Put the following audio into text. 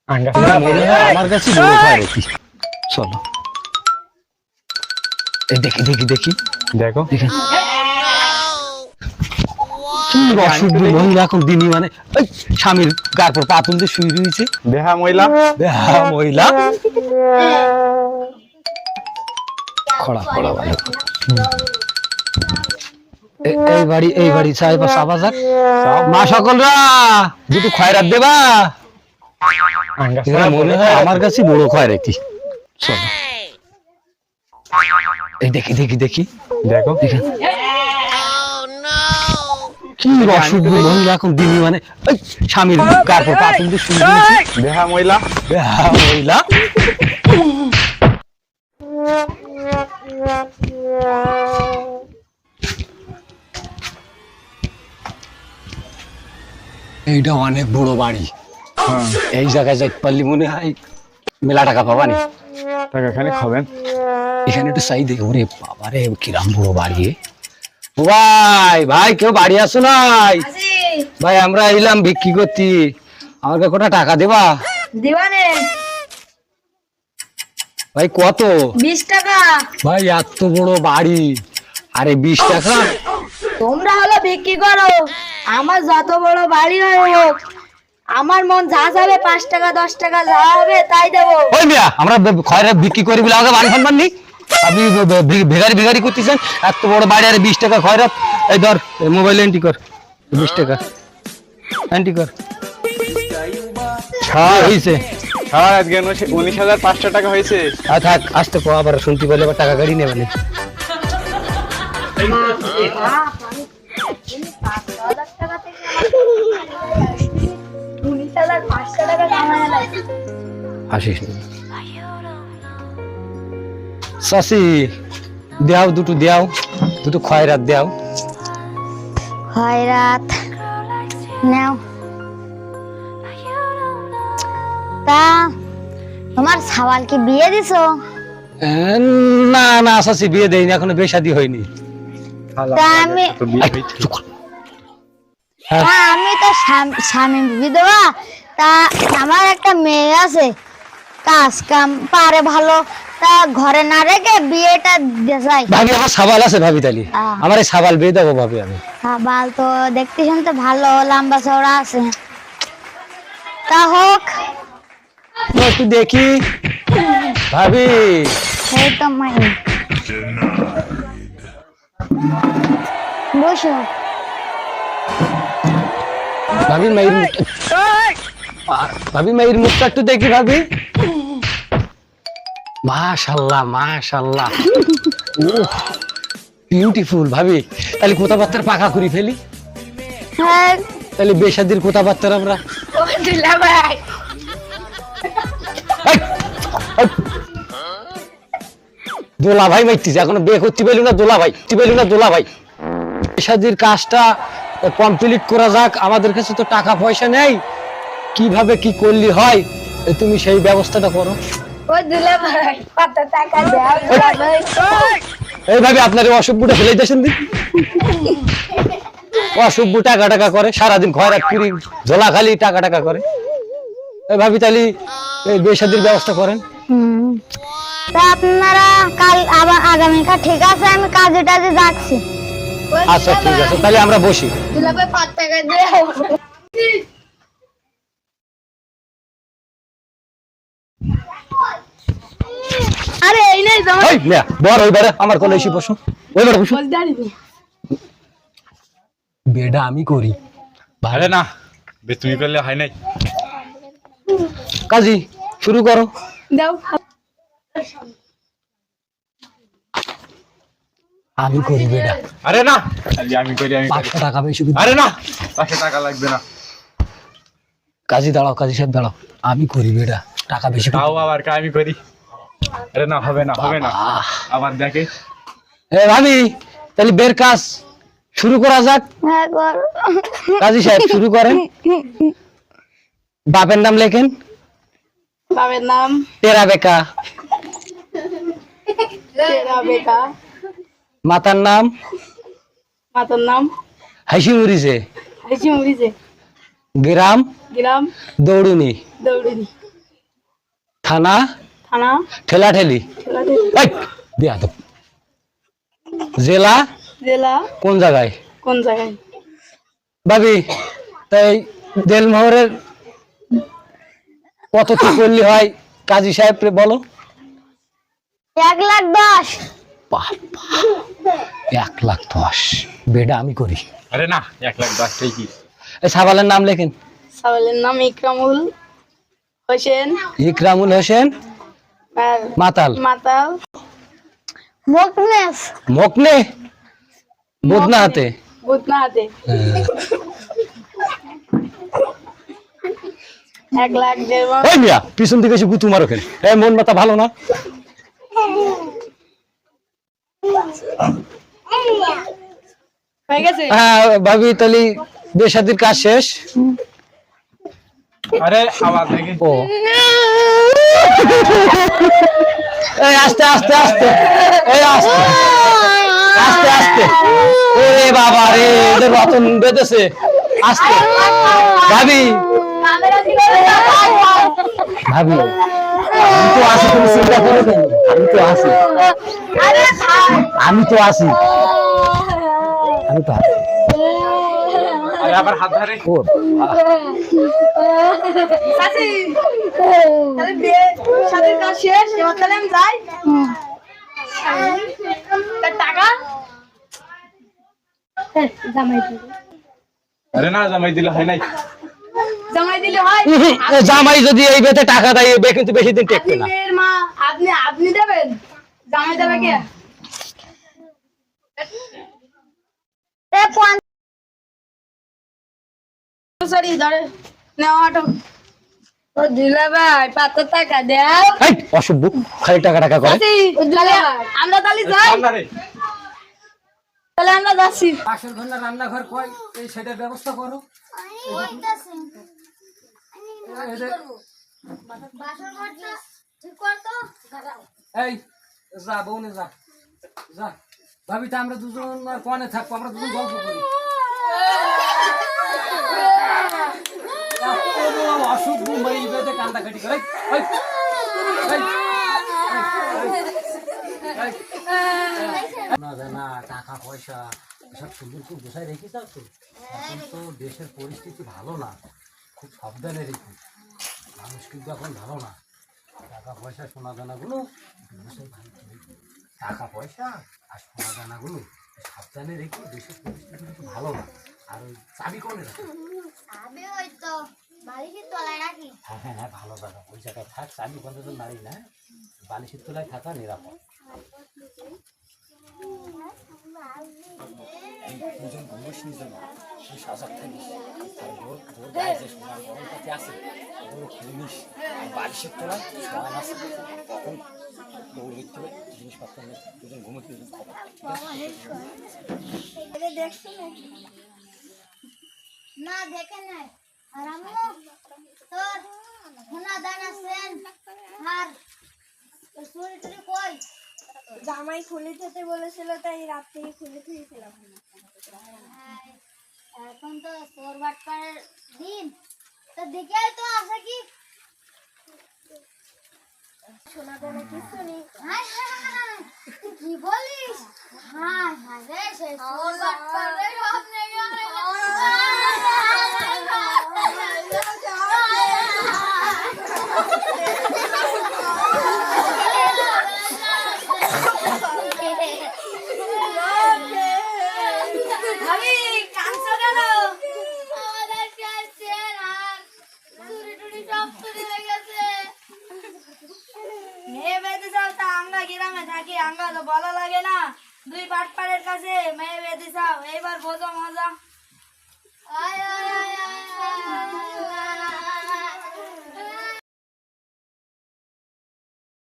আমার কাছে বড় হয় নাকি? চলো দেখি দেখি দেখি দেখো দেখি কি অসভ্য মহিলা এখন দিনই মানে ওই স্বামীর গার পর পা তুলতে শুয়ে রয়েছে। দেহা মহিলা মহিলা খড়া খড়া ভালো। এই বাড়ি চাই বা সাবা যাক মা সকলরা দুটো খয়রাত দেবা। এরা মনে হয় আমার কাছে বড় খয়রাতি। চলো দেখি দেখি দেখি দেখো দেখি কি অসভ্য মহিলা এখন দিনই মানে ওই স্বামীর গার পর পা তুলতে শুয়ে রয়েছে। দেহা মহিলা মহিলা এইটা অনেক বড় বাড়ি। এই জায়গায় যাইতে পারলি মনে হয় মেলা টাকা পাবানি। টাকা এখানে খাবেন এখানে একটু চাই দেখি ওরে বাবারে কিরাম বড় বাড়ি। ও ভাই ভাই কেউ বাড়ি আসো নাই ভাই? আমরা এলাম বিক্রি করতে, আমাকে কটা টাকা দেবা? দিবানে ভাই কত? 20 টাকা। ভাই এত বড় বাড়ি, আরে 20 টাকা? তোমরা হলো বিক্রি করো, আমার যত বড় বাড়ি হোক আমার মন যা যাবে 5 টাকা 10 টাকা যা হবে তাই দেবো। ওই মিয়া আমরা খয়রা বিক্রি করি বলে আমাকে বাড়ি ফান নি? আপনি ভেগারি ভেগারি করতেছেন? এত বড় বাড়ি আরে 20 টাকা খয়রাত। এই ধর মোবাইল এন্ট্রি কর 20 টাকা এন্ট্রি কর। হ্যাঁ হইছে। হ্যাঁ আজকে 19,500 টাকা হয়েছে। থাক আসতে কো আবার শুনতে পেলে আবার টাকা গাড়ি নেবেন। 19,500 টাকা কামাই লাগছে। আসিস চাষি দেও দুটো দেও, দুটো খয়রাত দেও। খয়রাত নাও। তা তোমার সাওয়ালকে বিয়ে দিছো? না না চাষি বিয়ে দেয়নি, এখনো বিয়ে শাদী হয়নি। তা আমি আমি তো স্বামী বিধবা। তা আমার একটা মেয়ে আছে, কাজ কাম পারে ভালো, তা ঘরে না রেখে বিয়েটা দেখাই। ভাবি আমার সাবাল আছে ভাবি, তালি আমার এই সাবাল বিয়ে দেবো ভাবি আমি। সাবাল তো দেখতে শুনতে ভালো, লম্বা চওড়া আছে। তা হোক একটু দেখি ভাবি। এই তো মাই বসো। ভাবি মায়ের ভাবি মায়ের মুখটা একটু দেখি ভাবি। মাশাআল্লাহ মাশাআল্লাহ, বিউটিফুল ভাবি। তাহলে কথাবার্তার পাকা করে ফেলি। হ্যাঁ তাহলে বেশাদির কথাবার্তার আমরা ভাই দোলা ভাই মাইতিছে, এখনো বিয়ে করতে পারলি না দোলা ভাই, দোলা ভাই। বেশাদির কাজটা কমপ্লিট করা যাক, আমাদের কাছে তো টাকা পয়সা নেই, কিভাবে কি করলি হয় তুমি সেই ব্যবস্থাটা করো। ও দুলা ভাই কত টাকা দাও দুলা ভাই। এই ভাবি আপনার অসভ্যটা ফেলে দিয়েছেন দি। অসভ্য টাকা টাকা করে সারাদিন খয়রাত করি, ঝোলা খালি টাকা টাকা করে। এই ভাবি তাহলে এই বেশাদির ব্যবস্থা করেন। তা আপনারা কাল আবার আগামীকাল ঠিক আছে, আমি কাজে টাজে যাচ্ছি। আচ্ছা ঠিক আছে, তাহলে আমরা বসি। দুলা ভাই 5 টাকা দাও। আরে এই নাই দাও। এই মিয়া বড় ওইবারে আমার কোলে এসে বসো, ওইবারে বসো। বেডা আমি করি আরে না বে তুমি করলে হয় নাই। কাজী শুরু করো। দাও আমি করি বেডা। আরে না আমি করি 500 টাকা বেশি দিবি। আরে না 500 টাকা লাগবে না। কাজী দাঁড়াও, কাজী সাহেব দাঁড়াও, আমি করি বেডা, টাকা বেশি তাও আবার আমি করি। আরে না হবে না হবে না, আবার দেখে। এ ভাবি তাহলে বের কাজ শুরু করা যাক। হ্যাঁ করো। কাজী সাহেব শুরু করেন। বাপের নাম লেখেন। বাবার নাম তেরা বেকা। তেরা বেকা। মাতার নাম মাতার নাম হাসি মুড়িছে। হাসি মুড়িছে। গ্রাম গ্রাম দৌড়ুনি। দৌড়ুনি। থানা থানা ঠেলা ঠেলি দিয়া তো জেলা জেলা কোন জায়গায় কোন জায়গায়? ভাবি তাই দেলমোহরের কত কি করলে হয় কাজী সাহেব বলো 1,10,000। বাবা 1,10,000 বেডা আমি করি আরে না 1,10,000 ঠিকই। এই সাবালের নাম লেখেন সাওয়ালের নাম ইকরামুল হোসেন ইকরামুল হোসেন আর মাতাল মাতাল মুকনেস মকনে বদনা হাতে বুতনা হাতে 1,10,000 ওই মিয়া পিছন দিকে এসে গুতু মারো কেন এই মন মাথা ভালো না হয়ে গেছে। হ্যাঁ ভাবি তাহলে বেশাদির কাজ শেষ আরে আওয়াজ দেখি ও এই আস্তে আস্তে আস্তে এই আস্তে আস্তে আস্তে ওরে বাবা রে এদের রতন বেঁধেছে আস্তে ভাবি ভাবি আমি তো আছি তুমি চিন্তা করো কেন আমি তো আছি আমি তো আছি আমি তো আছি আরে আবার হাত ধরে ও চাচি তাহলে বিয়ে শাদীর কাজ শেষ, এবার তাহলে আমি যাই। তার টাকা জামাই দিবে। আরে না জামাই দিলে হয় নাই জামাই দিলে হয়? জামাই যদি এই বেতে টাকা দেয় এই বে কিন্তু বেশি দিন টেকবে আপনি না মেয়ের মা, আপনি দেবেন, জামাই দেবে কে? সরি ধরে নেওয়া অটো ও দিলে ভাই 500 টাকা দাও। এই অসভ্য খালি টাকা টাকা করে চাচি, তাহলে আমরা তাহলে যাই, সামনে তাহলে আমরা যাচ্ছি। পাশের ঘর না রান্নাঘর কই এই সেটার ব্যবস্থা করো এই যা বউনে যা যা ভাবি তো আমরা দুজন আর কোনে থাকবো আমরা দুজন গল্প করি অসভ্য মাইল বেঁধে কান্দাকাটি করে এই, এই, না জানা টাকা পয়সা এসব সুন্দর খুব গোছায় রেখে যাও তো এখন তো দেশের পরিস্থিতি ভালো না খুব সাবধানে রেখে মানুষ কিন্তু এখন ভালো না টাকা পয়সা সোনা দানাগুলো গোছায় ভালো করে রেখো। টাকা পয়সা আর সোনা দানাগুলো সাবধানে রেখে দেশের পরিস্থিতি কিন্তু ভালো না আর ওই চাবি কোনে রাখো আমি ওই তো বালিশের তলায় রাখি। হ্যাঁ হ্যাঁ হ্যাঁ ভালো জায়গা ওই জায়গায় থাক চাবি বন্ধ তো নারী না বালিশের তলায় থাকা নিরাপদ দুজন ঘুমিস নিজে না তুই সজাগ থাকিস আর তোর গায়ে যে সোনার গরম পাতি আছে ওগুলো খুলে নিস আর বালিশের তলায় সোয়ান আছে তখন দৌড় দিতে হবে জিনিসপত্র নিয়ে দুজন ঘুমোতে দুজন খবর ঠিক আছে না দেখে নাই আর আমি তোর সোনা দানা সেন আর চুরি টুরি কই জামাই খুলে যেতে বলেছিল তাই রাত থেকে খুলে দিয়েছিলাম। এখন তো তোর বাটপাড়ের দিন তো দেখে তো আছে কি সোনা দানা কিছু নেই। হায় হায়, তুই কি বলিস হায় হায় রে সেই তোর বাটপাড়ের সব নেই আমি কাঁদছো কেন? আমাদের কাছে আর চুরি টুরি সব চুরি হয়ে গেছে মেয়ে বেঁধে যাও তা আমরা গ্রামে থাকি, আমরা তো বলা লাগে না। দুই বাটপাড়ের কাছে মেয়ে বেঁধে যাও, এইবার বোঝো মজা। আয় আয়